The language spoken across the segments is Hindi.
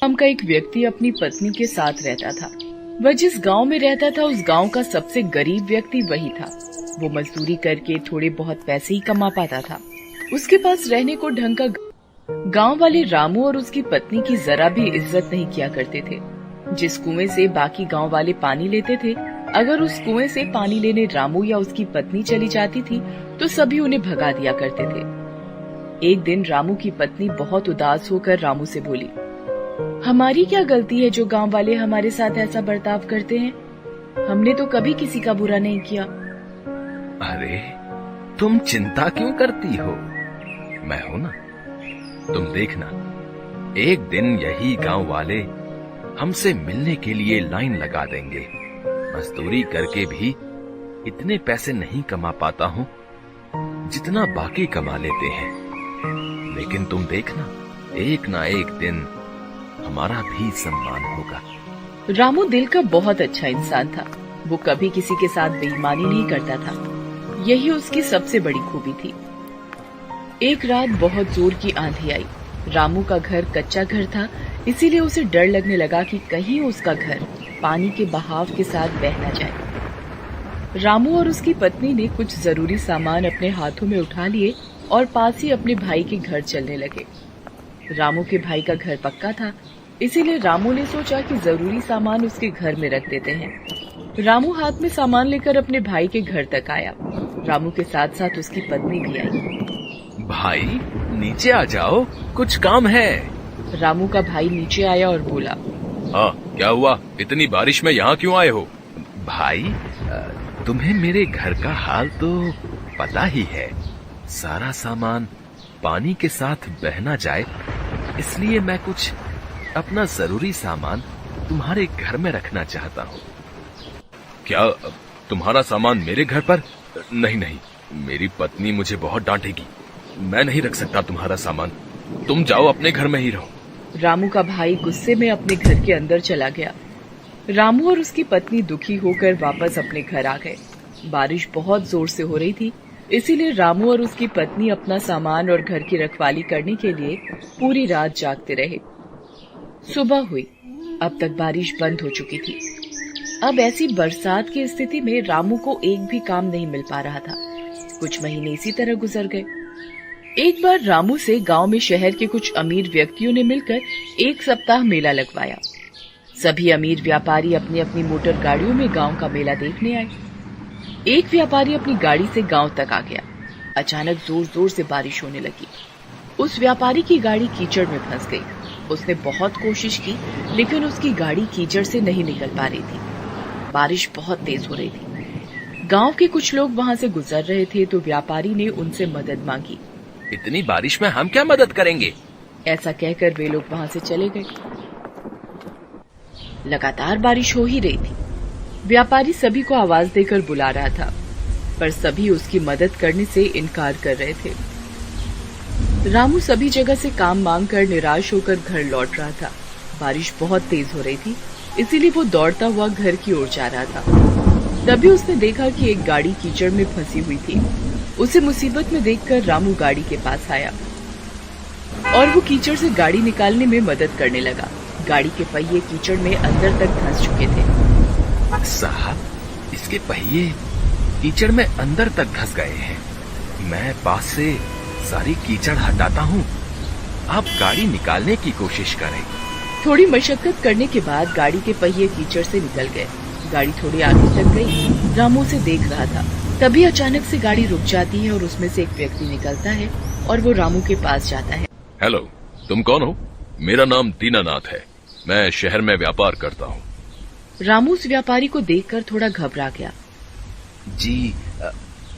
नाम का एक व्यक्ति अपनी पत्नी के साथ रहता था। वह जिस गांव में रहता था उस गांव का सबसे गरीब व्यक्ति वही था। वो मजदूरी करके थोड़े बहुत पैसे ही कमा पाता था। उसके पास रहने को ढंग का गांव वाले रामू और उसकी पत्नी की जरा भी इज्जत नहीं किया करते थे। जिस कुएं से बाकी गांव वाले पानी लेते थे, अगर उस कुएं से पानी लेने रामू या उसकी पत्नी चली जाती थी तो सभी उन्हें भगा दिया करते थे। एक दिन रामू की पत्नी बहुत उदास होकर रामू से बोली, हमारी क्या गलती है जो गांव वाले हमारे साथ ऐसा बर्ताव करते हैं? हमने तो कभी किसी का बुरा नहीं किया। अरे तुम चिंता क्यों करती हो? मैं हूं ना। तुम देखना, एक दिन यही गांव वाले हमसे मिलने के लिए लाइन लगा देंगे। मजदूरी करके भी इतने पैसे नहीं कमा पाता हूं जितना बाकी कमा लेते हैं, लेकिन तुम देखना, एक ना एक दिन हमारा भी सम्मान होगा। रामू दिल का बहुत अच्छा इंसान था। वो कभी किसी के साथ बेईमानी नहीं करता था। यही उसकी सबसे बड़ी खूबी थी। एक रात बहुत जोर की आंधी आई। रामू का घर कच्चा घर था, इसीलिए उसे डर लगने लगा कि कहीं उसका घर पानी के बहाव के साथ बह न जाए। रामू और उसकी पत्नी ने कुछ जरूरी सामान अपने हाथों में उठा लिए और पास ही अपने भाई के घर चलने लगे। रामू के भाई का घर पक्का था, इसीलिए रामू ने सोचा कि जरूरी सामान उसके घर में रख देते हैं। रामू हाथ में सामान लेकर अपने भाई के घर तक आया। रामू के साथ साथ उसकी पत्नी भी आई। भाई नीचे आ जाओ, कुछ काम है। रामू का भाई नीचे आया और बोला, हाँ क्या हुआ? इतनी बारिश में यहाँ क्यों आए हो? भाई तुम्हें मेरे घर का हाल तो पता ही है। सारा सामान पानी के साथ बह ना जाए, इसलिए मैं कुछ अपना जरूरी सामान तुम्हारे घर में रखना चाहता हूँ। क्या तुम्हारा सामान मेरे घर पर? नहीं नहीं, मेरी पत्नी मुझे बहुत डांटेगी। मैं नहीं रख सकता तुम्हारा सामान। तुम जाओ, अपने घर में ही रहो। रामू का भाई गुस्से में अपने घर के अंदर चला गया। रामू और उसकी पत्नी दुखी होकर वापस अपने घर आ गए। बारिश बहुत जोर से हो रही थी, इसीलिए रामू और उसकी पत्नी अपना सामान और घर की रखवाली करने के लिए पूरी रात जागते रहे। सुबह हुई। अब तक बारिश बंद हो चुकी थी। अब ऐसी बरसात की स्थिति में रामू को एक भी काम नहीं मिल पा रहा था। कुछ महीने इसी तरह गुजर गए। एक बार रामू से गांव में शहर के कुछ अमीर व्यक्तियों ने मिलकर एक सप्ताह मेला लगवाया। सभी अमीर व्यापारी अपनी अपनी मोटर गाड़ियों में गांव का मेला देखने आए। एक व्यापारी अपनी गाड़ी से गांव तक आ गया। अचानक जोर जोर से बारिश होने लगी। उस व्यापारी की गाड़ी कीचड़ में फंस गई। उसने बहुत कोशिश की, लेकिन उसकी गाड़ी कीचड़ से नहीं निकल पा रही थी। बारिश बहुत तेज हो रही थी। गांव के कुछ लोग वहां से गुजर रहे थे तो व्यापारी ने उनसे मदद मांगी। इतनी बारिश में हम क्या मदद करेंगे? ऐसा कहकर वे लोग वहां से चले गए। लगातार बारिश हो ही रही थी। व्यापारी सभी को आवाज देकर बुला रहा था, पर सभी उसकी मदद करने से इनकार कर रहे थे। रामू सभी जगह से काम मांगकर निराश होकर घर लौट रहा था। बारिश बहुत तेज हो रही थी, इसीलिए वो दौड़ता हुआ घर की ओर जा रहा था। तभी उसने देखा कि एक गाड़ी कीचड़ में फंसी हुई थी। उसे मुसीबत में देखकर रामू गाड़ी के पास आया और वो कीचड़ से गाड़ी निकालने में मदद करने लगा। गाड़ी के पहिए कीचड़ में अंदर तक धंस चुके थे। साहब, इसके पहिए कीचड़ में अंदर तक धंस गए हैं। मैं पास से सारी कीचड़ हटाता हूँ, आप गाड़ी निकालने की कोशिश करें। थोड़ी मशक्कत करने के बाद गाड़ी के पहिए कीचड़ से निकल गए। गाड़ी थोड़ी आगे तक गई। रामू उसे देख रहा था। तभी अचानक से गाड़ी रुक जाती है और उसमें से एक व्यक्ति निकलता है और वो रामू के पास जाता है। हेलो, तुम कौन हो? मेरा नाम दीनानाथ है। मैं शहर में व्यापार करता हूँ। रामू उस व्यापारी को देखकर थोड़ा घबरा गया। जी,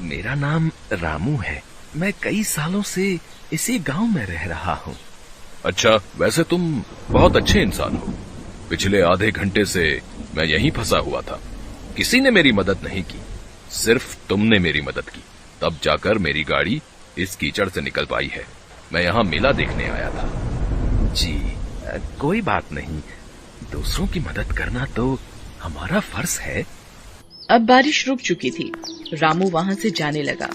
मेरा नाम रामू है। मैं कई सालों से इसी गांव में रह रहा हूँ। अच्छा, वैसे तुम बहुत अच्छे इंसान हो। पिछले आधे घंटे से मैं यहीं फंसा हुआ था। किसी ने मेरी मदद नहीं की, सिर्फ तुमने मेरी मदद की। तब जाकर मेरी गाड़ी इस कीचड़ से निकल पाई है। मैं यहाँ मेला देखने आया था। जी, कोई बात नहीं। दूसरों की मदद करना तो हमारा फर्ज है। अब बारिश रुक चुकी थी। रामू वहाँ से जाने लगा।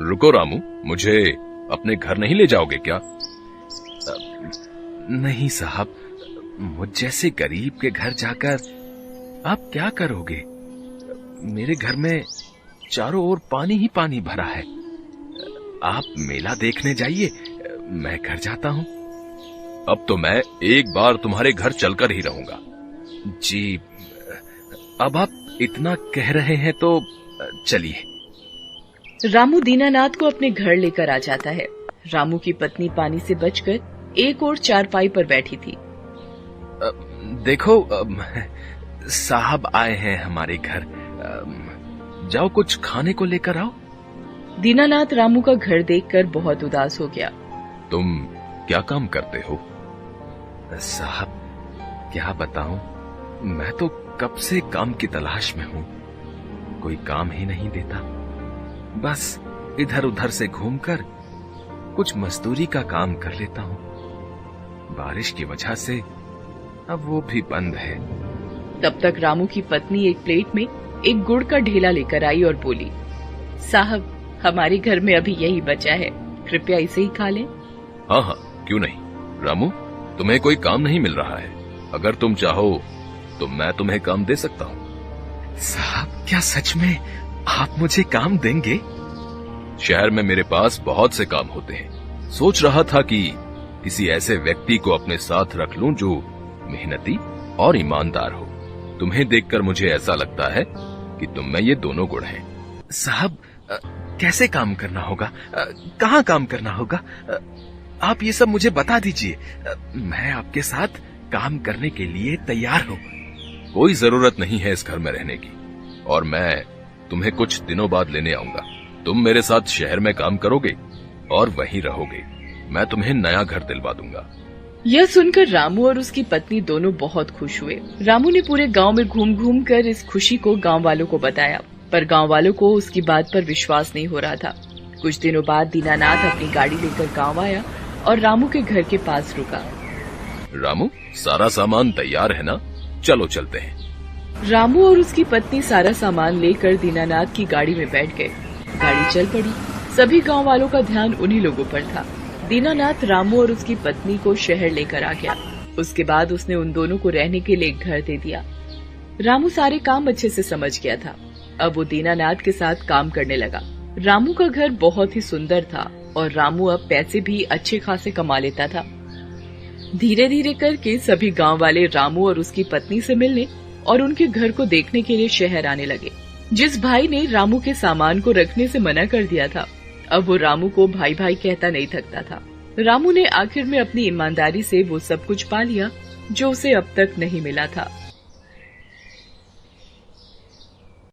रुको रामू, मुझे अपने घर नहीं ले जाओगे क्या? नहीं साहब, मुझ जैसे गरीब के घर जाकर आप क्या करोगे? मेरे घर में चारों ओर पानी ही पानी भरा है। आप मेला देखने जाइए, मैं घर जाता हूँ। अब तो मैं एक बार तुम्हारे घर चलकर ही रहूंगा। जी, अब आप इतना कह रहे हैं तो चलिए। रामू दीनानाथ को अपने घर लेकर आ जाता है। रामू की पत्नी पानी से बचकर एक और चारपाई पर बैठी थी। देखो, साहब आए हैं हमारे घर, जाओ कुछ खाने को लेकर आओ। दीनानाथ रामू का घर देखकर बहुत उदास हो गया। तुम क्या काम करते हो? साहब, क्या बताऊं, मैं तो कब से काम की तलाश में हूं, कोई काम ही नहीं देता। बस इधर उधर से घूमकर कुछ मजदूरी का काम कर लेता हूं। बारिश की वजह से अब वो भी बंद है। तब तक रामू की पत्नी एक प्लेट में एक गुड़ का ढेला लेकर आई और बोली, साहब, हमारे घर में अभी यही बचा है, कृपया इसे ही खा लें। हाँ हाँ, क्यों नहीं। रामू, तुम्हें कोई काम नहीं मिल रहा है, अगर तुम चाहो तो मैं तुम्हें काम दे सकता हूँ। साहब, क्या सच में आप मुझे काम देंगे? शहर में मेरे पास बहुत से काम होते हैं। सोच रहा था कि किसी ऐसे व्यक्ति को अपने साथ रख लूं जो मेहनती और ईमानदार हो। तुम्हें देखकर मुझे ऐसा लगता है कि तुम में ये दोनों गुण हैं। साहब, कैसे काम करना होगा, कहाँ काम करना होगा, आप ये सब मुझे बता दीजिए। मैं आपके साथ काम करने के लिए तैयार हूँ। कोई जरूरत नहीं है इस घर में रहने की, और मैं तुम्हें कुछ दिनों बाद लेने आऊंगा। तुम मेरे साथ शहर में काम करोगे और वहीं रहोगे। मैं तुम्हें नया घर दिलवा दूंगा। यह सुनकर रामू और उसकी पत्नी दोनों बहुत खुश हुए। रामू ने पूरे गांव में घूम घूम कर इस खुशी को गांव वालों को बताया, पर गांव वालों को उसकी बात पर विश्वास नहीं हो रहा था। कुछ दिनों बाद दीनानाथ अपनी गाड़ी लेकर गांव आया और रामू के घर के पास रुका। रामू, सारा सामान तैयार है ना? चलो चलते हैं। रामू और उसकी पत्नी सारा सामान लेकर दीनानाथ की गाड़ी में बैठ गए। गाड़ी चल पड़ी। सभी गांव वालों का ध्यान उन्हीं लोगों पर था। दीनानाथ रामू और उसकी पत्नी को शहर लेकर आ गया। उसके बाद उसने उन दोनों को रहने के लिए एक घर दे दिया। रामू सारे काम अच्छे से समझ गया था। अब वो दीनानाथ के साथ काम करने लगा। रामू का घर बहुत ही सुंदर था और रामू अब पैसे भी अच्छे खासे कमा लेता था। धीरे धीरे करके सभी गांव वाले रामू और उसकी पत्नी से मिलने और उनके घर को देखने के लिए शहर आने लगे। जिस भाई ने रामू के सामान को रखने से मना कर दिया था, अब वो रामू को भाई भाई कहता नहीं थकता था। रामू ने आखिर में अपनी ईमानदारी से वो सब कुछ पा लिया जो उसे अब तक नहीं मिला था।